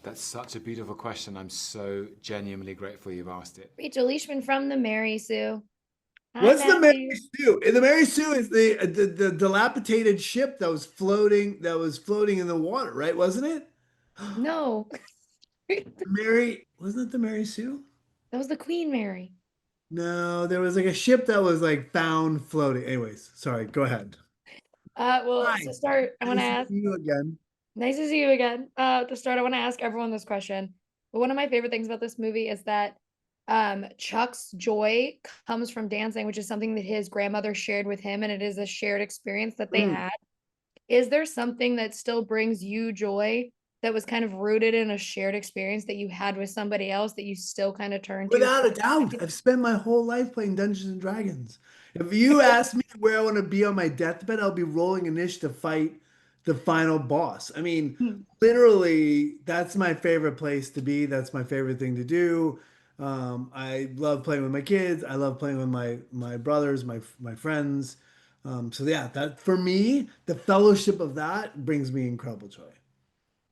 That's such a beautiful question. I'm so genuinely grateful you've asked it. Rachel Leishman from the Mary Sue. Hi, What's the Mary Matthew. Sue? The Mary Sue is the dilapidated ship that was floating in the water, right? Wasn't it? No, that Mary, wasn't it the Mary Sue? was the Queen Mary. No, there was like a ship that was like found floating. Anyways, sorry, go ahead. Well, Hi, to start, I want to nice to ask. see you again. Nice to see you again. To start, I want to ask everyone this question. But one of my favorite things about this movie is that Chuck's joy comes from dancing, which is something that his grandmother shared with him, and it is a shared experience that they Mm, had. Is there something that still brings you joy that was kind of rooted in a shared experience that you had with somebody else that you still kind of turn to Without for a doubt, joy? I've spent my whole life playing Dungeons and Dragons. If you ask me where I want to be on my deathbed, I'll be rolling Inish to fight the final boss. I mean, literally, that's my favorite place to be. That's my favorite thing to do. I love playing with my kids. I love playing with my brothers, my friends. So yeah, that for me, the fellowship of that brings me incredible joy.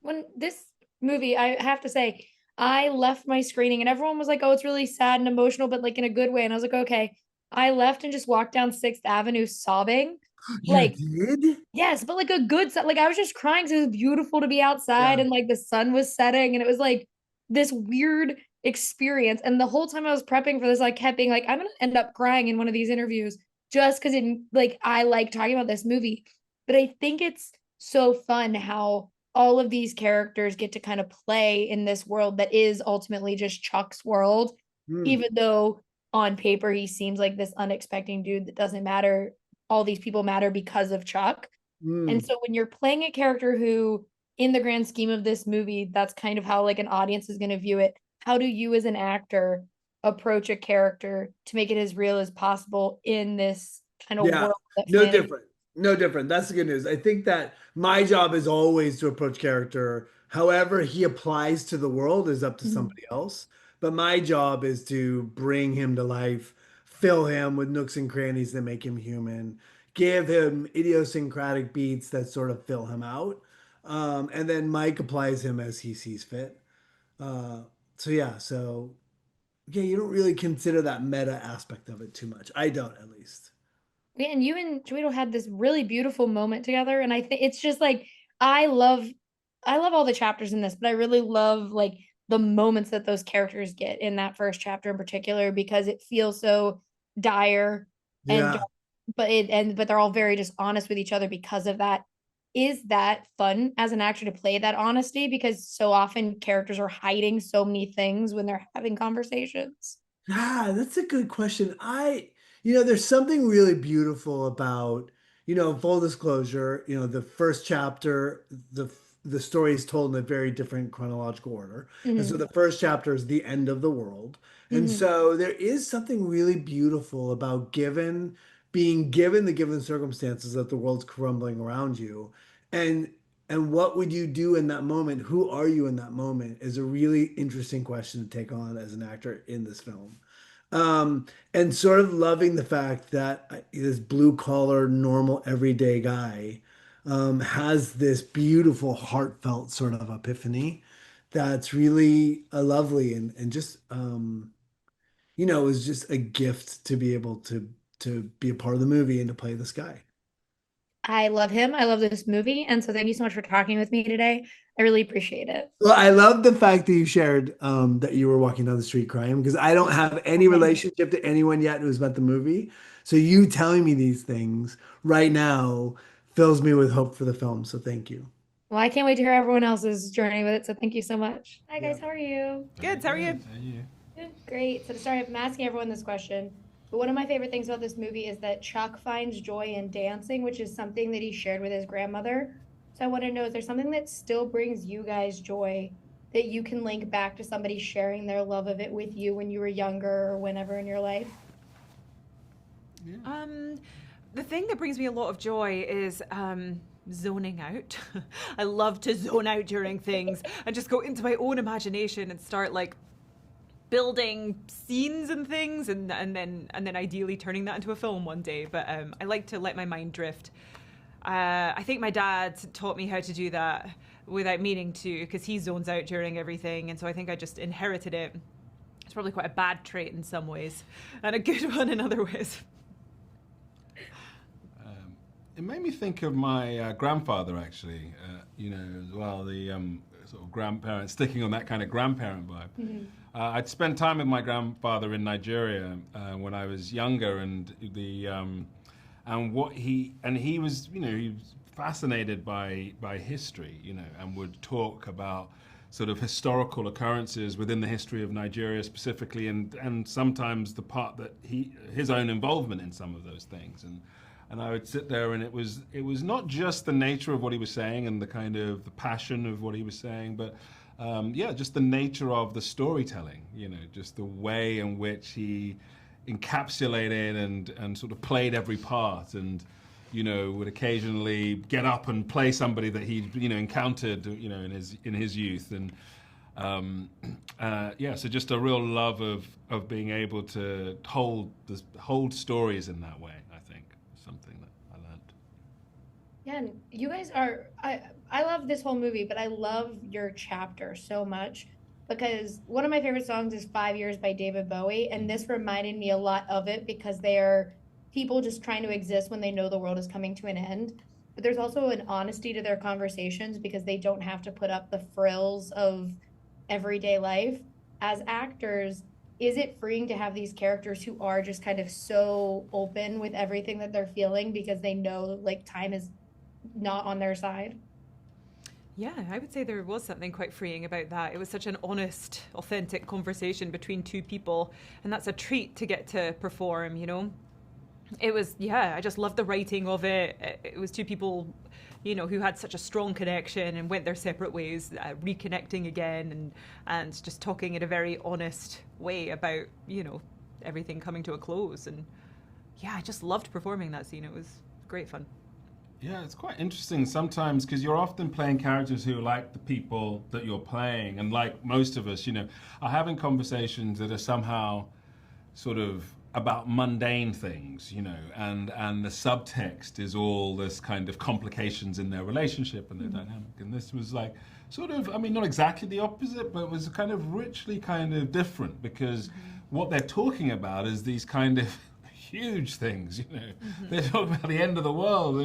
When this movie, I have to say, I left my screening and everyone was like, "Oh, it's really sad and emotional, but like in a good way." And I was like, "Okay." I left and just walked down Sixth Avenue sobbing. You Like, did? yes, but like a good like I was just crying because it was beautiful to be outside Yeah. and like the sun was setting and it was like this weird experience. And the whole time I was prepping for this, I kept being like, I'm gonna end up crying in one of these interviews just because it like I like talking about this movie. But I think it's so fun how all of these characters get to kind of play in this world that is ultimately just Chuck's world, Hmm. even though on paper he seems like this unexpected dude that doesn't matter. All these people matter because of Chuck. And Hmm. so when you're playing a character who, in the grand scheme of this movie, that's kind of how like an audience is going to view it. How do you as an actor approach a character to make it as real as possible in this kind of Yeah, world that no Flanagan? different. No different. That's the good news. I think that my job is always to approach character. However, he applies to the world is up to Mhm. somebody else. But my job is to bring him to life, fill him with nooks and crannies that make him human, give him idiosyncratic beats that sort of fill him out. And then Mike applies him as he sees fit. Uh, so yeah, so yeah, you don't really consider that meta aspect of it too much. I don't, at least. Yeah, and you and Chiwetel had this really beautiful moment together, and I think it's just like I love, I love all the chapters in this, but I really love like the moments that those characters get in that first chapter in particular because it feels so dire and Yeah. dark, but they're all very just honest with each other because of that. Is that fun as an actor to play that honesty? Because so often characters are hiding so many things when they're having conversations. Ah, that's a good question. There's something really beautiful about, full disclosure, the first chapter, the story is told in a very different chronological order. And so Hmm. the first chapter is the end of the world. And Hmm. so there is something really beautiful about being given the given circumstances that the world's crumbling around you. And and what would you do in that moment? Who are you in that moment is a really interesting question to take on as an actor in this film. And sort of loving the fact that this blue collar, normal, everyday guy has this beautiful, heartfelt sort of epiphany that's really lovely and just is just a gift to be able to be a part of the movie and to play this guy. I love him. I love this movie. And so thank you so much for talking with me today. I really appreciate it. Well, I love the fact that you shared that you were walking down the street crying because I don't have any Okay. relationship to anyone yet who's met the movie. So you telling me these things right now fills me with hope for the film. So thank you. Well, I can't wait to hear everyone else's journey with it. So thank you so much. Hi, Yeah. guys. How are you? Very Good, how are good. you? How are you? Good. Great. So to start, I'm asking everyone this question. But one of my favorite things about this movie is that Chuck finds joy in dancing, which is something that he shared with his grandmother. So I want to know, is there something that still brings you guys joy that you can link back to somebody sharing their love of it with you when you were younger or whenever in your life? Yeah. Um, the thing that brings me a lot of joy is zoning out. I love to zone out during things and just go into my own imagination and start like building scenes and things and then ideally turning that into a film one day. But I like to let my mind drift. I think my dad taught me how to do that without meaning to, because he zones out during everything. And so I think I just inherited it. It's probably quite a bad trait in some ways and a good one in other ways. It made me think of my grandfather, actually, as well, the sort of grandparent, sticking on that kind of grandparent vibe. Mm-hmm. I'd spent time with my grandfather in Nigeria when I was younger, and he was, he was fascinated by history, and would talk about sort of historical occurrences within the history of Nigeria specifically, and sometimes the part that his own involvement in some of those things. And I would sit there, and it was not just the nature of what he was saying and the kind of the passion of what he was saying, but just the nature of the storytelling, just the way in which he encapsulated and sort of played every part, and would occasionally get up and play somebody that he'd encountered in his youth, and so just a real love of being able to hold stories in that way. I think something that I learned. Yeah, and you guys are, I love this whole movie, but I love your chapter so much because one of my favorite songs is 5 Years by David Bowie, and this reminded me a lot of it because they are people just trying to exist when they know the world is coming to an end. But there's also an honesty to their conversations because they don't have to put up the frills of everyday life. As actors, is it freeing to have these characters who are just kind of so open with everything that they're feeling because they know like time is not on their side? Yeah, I would say there was something quite freeing about that. It was such an honest, authentic conversation between two people, and that's a treat to get to perform, It was, I just loved the writing of it. It was two people, who had such a strong connection and went their separate ways, reconnecting again and just talking in a very honest way about, everything coming to a close. And I just loved performing that scene. It was great fun. Yeah, it's quite interesting sometimes because you're often playing characters who are like the people that you're playing, and like most of us, are having conversations that are somehow sort of about mundane things, and the subtext is all this kind of complications in their relationship and their dynamic. And this was like sort of, not exactly the opposite, but it was kind of richly kind of different because what they're talking about is these kind of huge things, They're talking about the end of the world,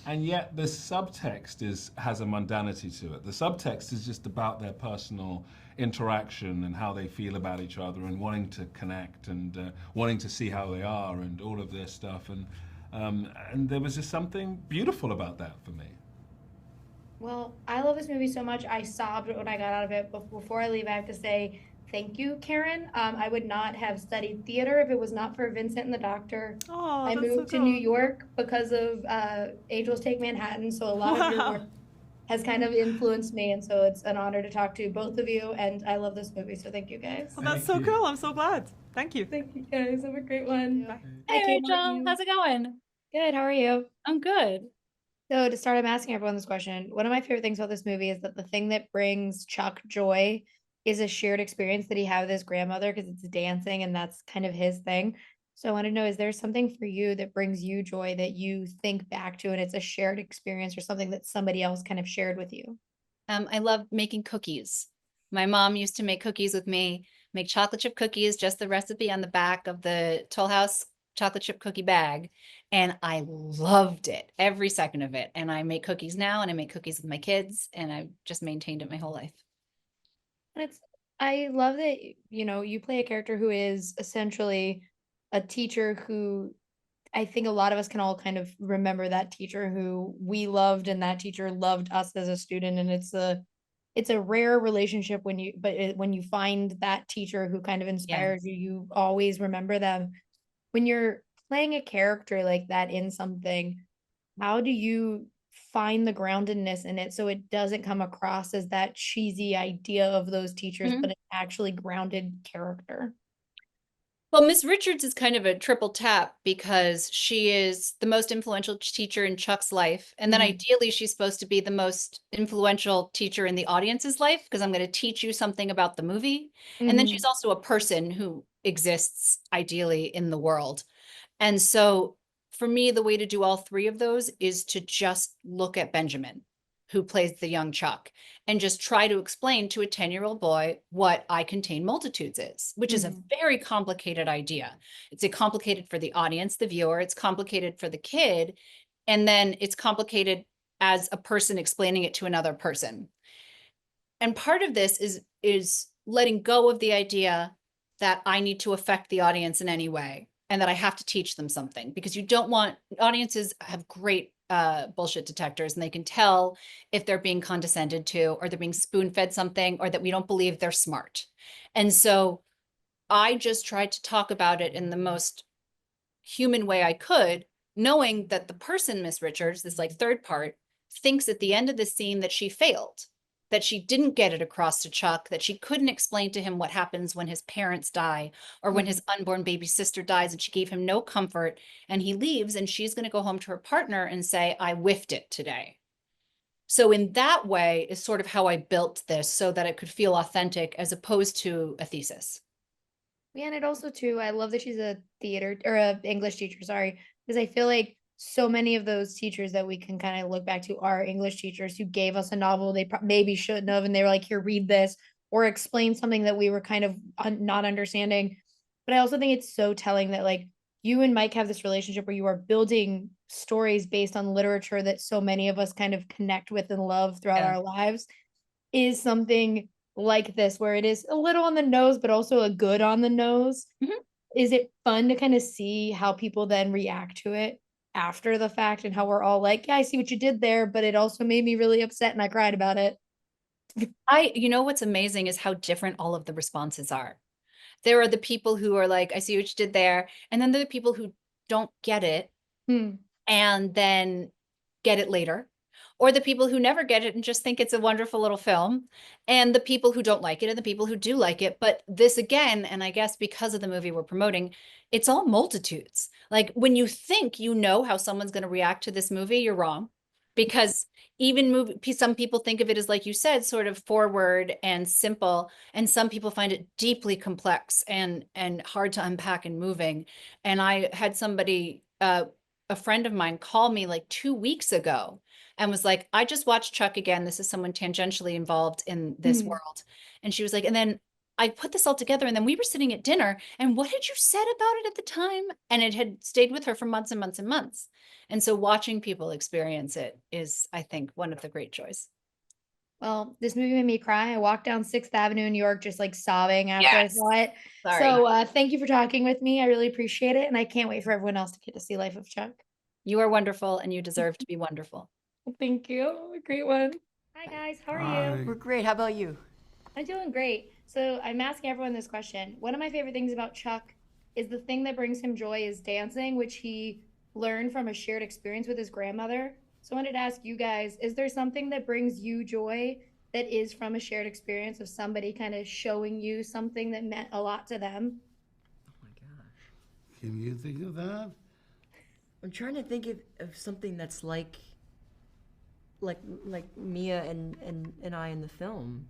and yet the subtext has a mundanity to it. The subtext is just about their personal interaction and how they feel about each other and wanting to connect and wanting to see how they are and all of this stuff. And there was just something beautiful about that for me. Well, I love this movie so much. I sobbed when I got out of it. But before I leave, I have to say thank you, Karen. I would not have studied theater if it was not for Vincent and the Doctor. Oh, I moved to New York because of Angels Take Manhattan, so a lot of your work has kind of influenced me, and so it's an honor to talk to both of you, and I love this movie, so thank you guys. Well, that's so cool. I'm so glad. Thank you. Thank you guys. Have a great one. Yeah. Hey, Rachel. How's it going? Good. How are you? I'm good. So to start, I'm asking everyone this question. One of my favorite things about this movie is that the thing that brings Chuck joy is a shared experience that he had with his grandmother because it's dancing and that's kind of his thing. So I want to know, is there something for you that brings you joy that you think back to and it's a shared experience or something that somebody else kind of shared with you? I love making cookies. My mom used to make cookies with me, make chocolate chip cookies, just the recipe on the back of the Toll House chocolate chip cookie bag. And I loved it, every second of it. And I make cookies now and I make cookies with my kids and I've just maintained it my whole life. And I love that, you play a character who is essentially a teacher who I think a lot of us can all kind of remember that teacher who we loved and that teacher loved us as a student. And it's a rare relationship when you find that teacher who kind of inspires you, you always remember them. When you're playing a character like that in something, how do you find the groundedness in it so it doesn't come across as that cheesy idea of those teachers, but an actually grounded character? Well, Miss Richards is kind of a triple tap because she is the most influential teacher in Chuck's life. And then ideally, she's supposed to be the most influential teacher in the audience's life because I'm going to teach you something about the movie. And then she's also a person who exists ideally in the world. And so for me, the way to do all three of those is to just look at Benjamin, who plays the young Chuck, and just try to explain to a 10-year-old boy what I Contain Multitudes is, which is a very complicated idea. It's complicated for the audience, the viewer, it's complicated for the kid, and then it's complicated as a person explaining it to another person. And part of this is letting go of the idea that I need to affect the audience in any way and that I have to teach them something, because you don't want, audiences have great bullshit detectors, and they can tell if they're being condescended to, or they're being spoon-fed something, or that we don't believe they're smart. And so I just tried to talk about it in the most human way I could, knowing that the person, Miss Richards, this like third part, thinks at the end of the scene that she failed, that she didn't get it across to Chuck, that she couldn't explain to him what happens when his parents die, or when his unborn baby sister dies, and she gave him no comfort, and he leaves, and she's going to go home to her partner and say, I whiffed it today. So in that way is sort of how I built this, so that it could feel authentic as opposed to a thesis. Yeah, and it also too, I love that she's a theater or a English teacher, sorry, because I feel like so many of those teachers that we can kind of look back to are English teachers who gave us a novel they maybe shouldn't have, and they were like, here, read this, or explain something that we were kind of not understanding. But I also think it's so telling that like you and Mike have this relationship where you are building stories based on literature that so many of us kind of connect with and love throughout our lives, is something like this, where it is a little on the nose, but also a good on the nose. Is it fun to kind of see how people then react to it after the fact, and how we're all like, yeah, I see what you did there, but it also made me really upset and I cried about it? You know, what's amazing is how different all of the responses are. There are the people who are like, I see what you did there. And then there are the people who don't get it and then get it later. Or the people who never get it and just think it's a wonderful little film. And the people who don't like it and the people who do like it. But this again, and I guess because of the movie we're promoting, it's all multitudes. Like when you think you know how someone's going to react to this movie, you're wrong. Because even some people think of it as, like you said, sort of forward and simple, and some people find it deeply complex and hard to unpack and moving. And I had somebody, a friend of mine, call me like 2 weeks ago and was like, I just watched Chuck again. This is someone tangentially involved in this world. And she was like, and then I put this all together, and then we were sitting at dinner, and what had you said about it at the time? And it had stayed with her for months and months and months. And so watching people experience it is, I think, one of the great joys. Well, this movie made me cry. I walked down 6th Avenue in New York just like sobbing after I saw it. Sorry. So thank you for talking with me. I really appreciate it. And I can't wait for everyone else to get to see Life of Chuck. You are wonderful, and you deserve to be wonderful. Thank you. Great one. Hi, guys. How are you? We're great. How about you? I'm doing great. So I'm asking everyone this question. One of my favorite things about Chuck is the thing that brings him joy is dancing, which he learned from a shared experience with his grandmother. So I wanted to ask you guys, is there something that brings you joy that is from a shared experience of somebody kind of showing you something that meant a lot to them? Oh my gosh. Can you think of that? I'm trying to think of something that's like Mia and I in the film.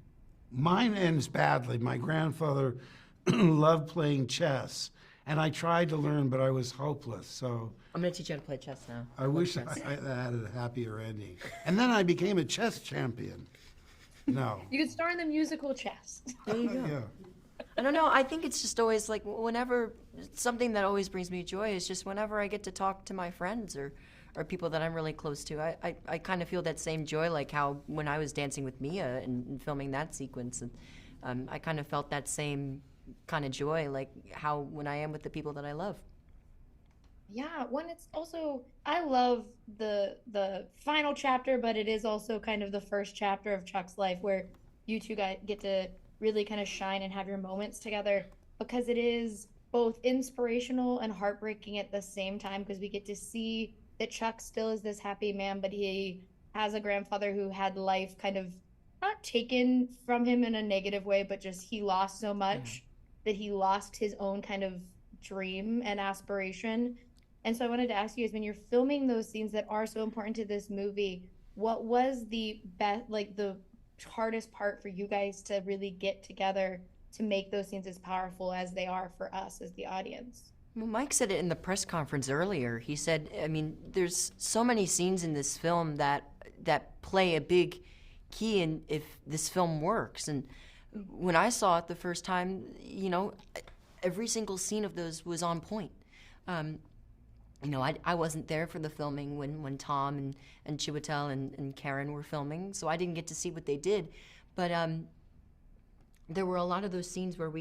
Mine ends badly. My grandfather loved playing chess, and I tried to learn, but I was hopeless. So I'm going to teach you how to play chess now. I wish I had a happier ending. And then I became a chess champion. No. You could star in the musical Chess. There you go. Yeah. I don't know. I think it's just always like whenever something that always brings me joy is just whenever I get to talk to my friends or people that I'm really close to. I kind of feel that same joy, like how when I was dancing with Mia and filming that sequence, and I kind of felt that same kind of joy, like how when I am with the people that I love. Yeah, when it's also, I love the final chapter, but it is also kind of the first chapter of Chuck's life where you two guys get to really kind of shine and have your moments together, because it is both inspirational and heartbreaking at the same time, because we get to see that Chuck still is this happy man, but he has a grandfather who had life kind of not taken from him in a negative way, but just he lost so much that he lost his own kind of dream and aspiration. And so I wanted to ask you guys, when you're filming those scenes that are so important to this movie, what was the best, like the hardest part for you guys to really get together to make those scenes as powerful as they are for us as the audience? Well, Mike said it in the press conference earlier. He said, I mean, there's so many scenes in this film that that play a big key in if this film works. And when I saw it the first time, you know, every single scene of those was on point. You know, I wasn't there for the filming when Tom and Chiwetel and Karen were filming, so I didn't get to see what they did. But there were a lot of those scenes where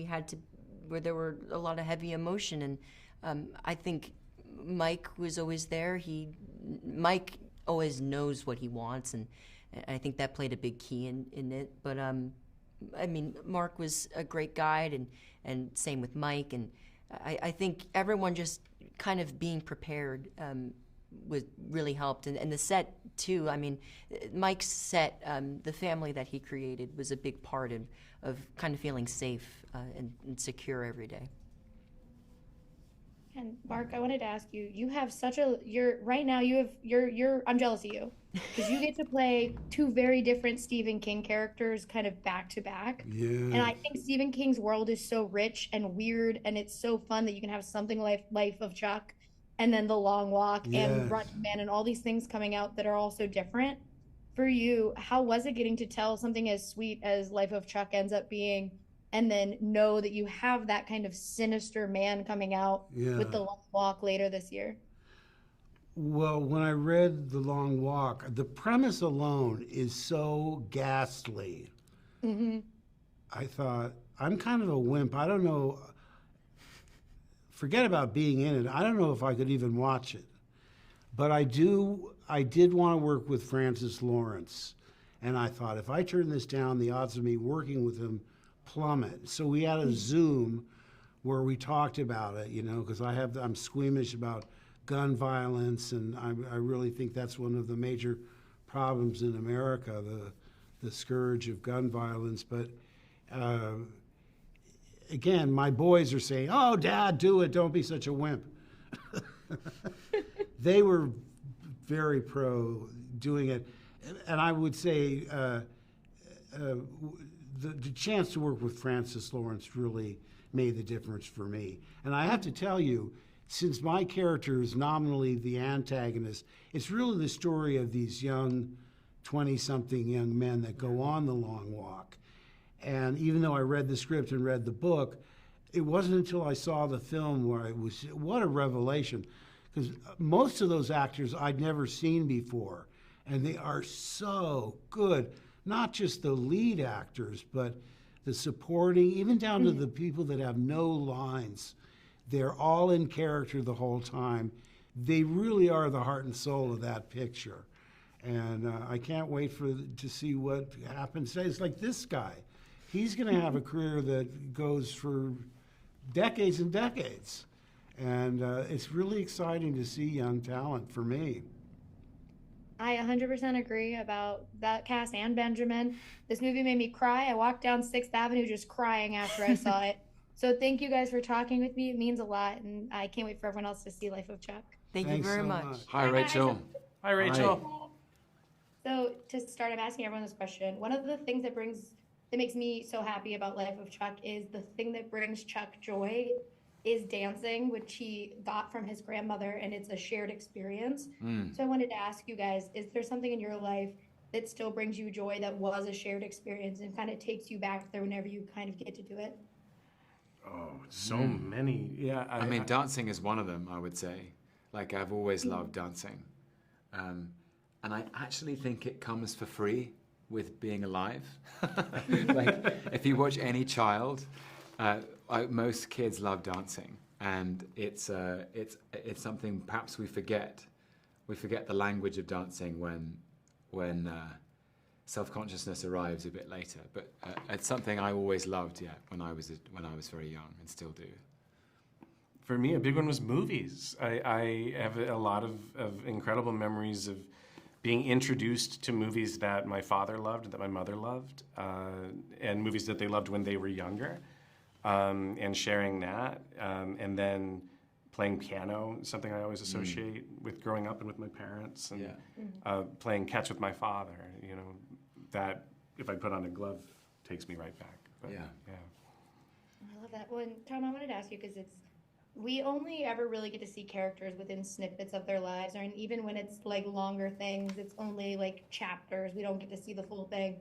there were a lot of heavy emotion, and I think Mike was always there. Mike always knows what he wants, and I think that played a big key in it. But I mean, Mark was a great guide, and same with Mike, and I think everyone just kind of being prepared was really helped, and the set too. I mean, Mike's set, the family that he created was a big part of kind of feeling safe and secure every day. And Mark, I wanted to ask you, you have I'm jealous of you because you get to play two very different Stephen King characters kind of back to back. Yeah. And I think Stephen King's world is so rich and weird, and it's so fun that you can have something like Life of Chuck and then The Long Walk and Running Man and all these things coming out that are all so different. For you, how was it getting to tell something as sweet as Life of Chuck ends up being, and then know that you have that kind of sinister man coming out with The Long Walk later this year? Well, when I read The Long Walk, the premise alone is so ghastly. Mm-hmm. I thought, I'm kind of a wimp. I don't know. Forget about being in it. I don't know if I could even watch it. But I did want to work with Francis Lawrence. And I thought, if I turn this down, the odds of me working with him plummet. So we had a Zoom where we talked about it, you know, because I'm squeamish about gun violence, and I really think that's one of the major problems in America, the scourge of gun violence. But again, my boys are saying, "Oh, Dad, do it! Don't be such a wimp." They were very pro doing it, and I would say the chance to work with Francis Lawrence really made the difference for me. And I have to tell you, since my character is nominally the antagonist, it's really the story of these young 20-something young men that go on the long walk. And even though I read the script and read the book, it wasn't until I saw the film where what a revelation. Because most of those actors I'd never seen before, and they are so good. Not just the lead actors, but the supporting, even down to the people that have no lines. They're all in character the whole time. They really are the heart and soul of that picture. And I can't wait to see what happens. It's like this guy. He's going to have a career that goes for decades and decades. And it's really exciting to see young talent for me. I 100% agree about that cast and Benjamin. This movie made me cry. I walked down 6th Avenue just crying after I saw it. So thank you guys for talking with me. It means a lot, and I can't wait for everyone else to see Life of Chuck. Thank you very much. Hi, Rachel. Hi, Rachel. So to start, I'm asking everyone this question. One of the things that makes me so happy about Life of Chuck is the thing that brings Chuck joy is dancing, which he got from his grandmother, and it's a shared experience. So I wanted to ask you guys, is there something in your life that still brings you joy that was a shared experience and kind of takes you back there whenever you kind of get to do it? Oh, so many. Yeah. I mean, dancing is one of them, I would say. Like, I've always loved dancing. And I actually think it comes for free with being alive. Like, if you watch any child, most kids love dancing, and it's something perhaps we forget. We forget the language of dancing when self-consciousness arrives a bit later. But it's something I always loved, when I was very young, and still do. For me, a big one was movies. I have a lot of incredible memories of being introduced to movies that my father loved, that my mother loved, and movies that they loved when they were younger. And sharing that, and then playing piano, something I always associate with growing up and with my parents, and playing catch with my father. You know, that if I put on a glove, takes me right back. But, I love that. Well, and Tom, I wanted to ask you because We only ever really get to see characters within snippets of their lives, or even when it's like longer things, it's only like chapters. We don't get to see the full thing.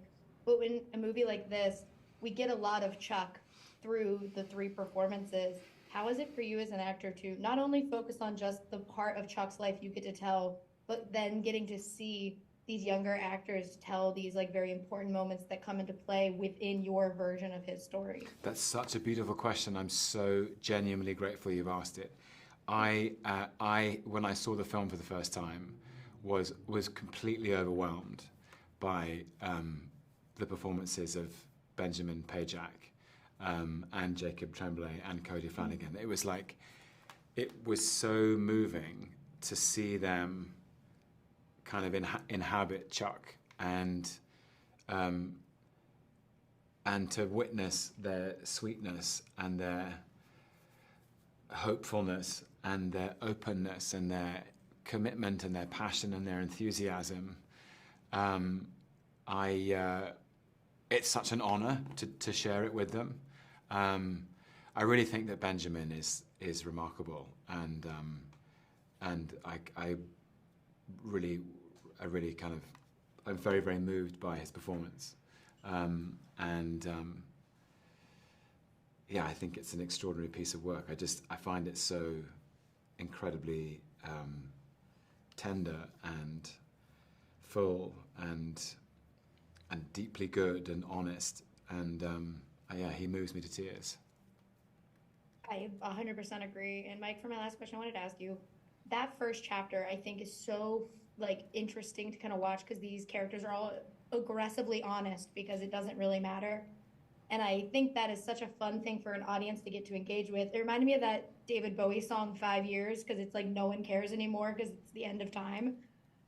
But in a movie like this, we get a lot of Chuck through the three performances. How is it for you as an actor to not only focus on just the part of Chuck's life you get to tell, but then getting to see these younger actors tell these like very important moments that come into play within your version of his story? That's such a beautiful question. I'm so genuinely grateful you've asked it. When I saw the film for the first time, was completely overwhelmed by the performances of Benjamin Pajak and Jacob Tremblay and Cody Flanagan. It was like, it was so moving to see them kind of inhabit Chuck and to witness their sweetness and their hopefulness and their openness and their commitment and their passion and their enthusiasm. It's such an honor to share it with them. I really think that Benjamin is remarkable, and I really kind of, I'm very, very moved by his performance. Yeah, I think it's an extraordinary piece of work. I find it so incredibly tender and full and deeply good and honest. And yeah, he moves me to tears. I 100% agree. And Mike, for my last question, I wanted to ask you, that first chapter I think is so like interesting to kind of watch, because these characters are all aggressively honest because it doesn't really matter. And I think that is such a fun thing for an audience to get to engage with. It reminded me of that David Bowie song 5 Years, because it's like no one cares anymore because it's the end of time.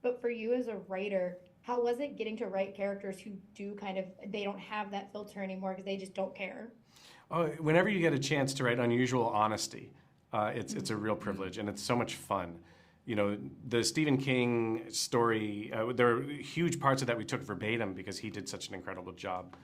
But for you as a writer, how was it getting to write characters who do kind of, they don't have that filter anymore because they just don't care? Oh, whenever you get a chance to write unusual honesty, it's a real privilege, and it's so much fun. You know, the Stephen King story, there are huge parts of that we took verbatim because he did such an incredible job.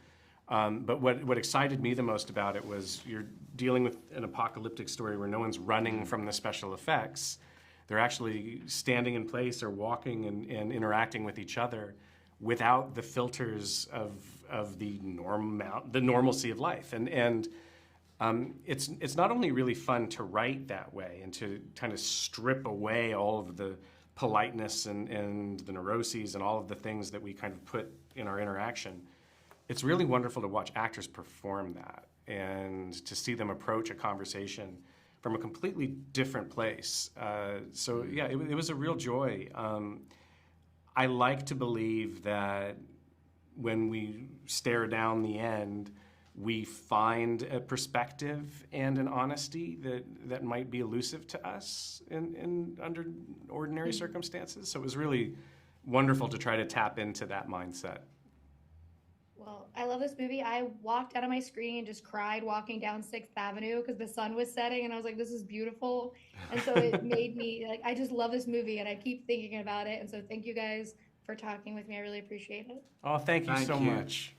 But what excited me the most about it was you're dealing with an apocalyptic story where no one's running from the special effects. They're actually standing in place or walking and interacting with each other without the filters of the normalcy of life. And it's not only really fun to write that way and to kind of strip away all of the politeness and the neuroses and all of the things that we kind of put in our interaction. It's really wonderful to watch actors perform that and to see them approach a conversation from a completely different place. So yeah, it was a real joy. I like to believe that when we stare down the end, we find a perspective and an honesty that might be elusive to us in under ordinary circumstances. So it was really wonderful to try to tap into that mindset. Well, I love this movie. I walked out of my screen and just cried walking down 6th Avenue because the sun was setting, and I was like, this is beautiful. And so it made me, like, I just love this movie, and I keep thinking about it. And so thank you guys for talking with me. I really appreciate it. Oh, thank you so much.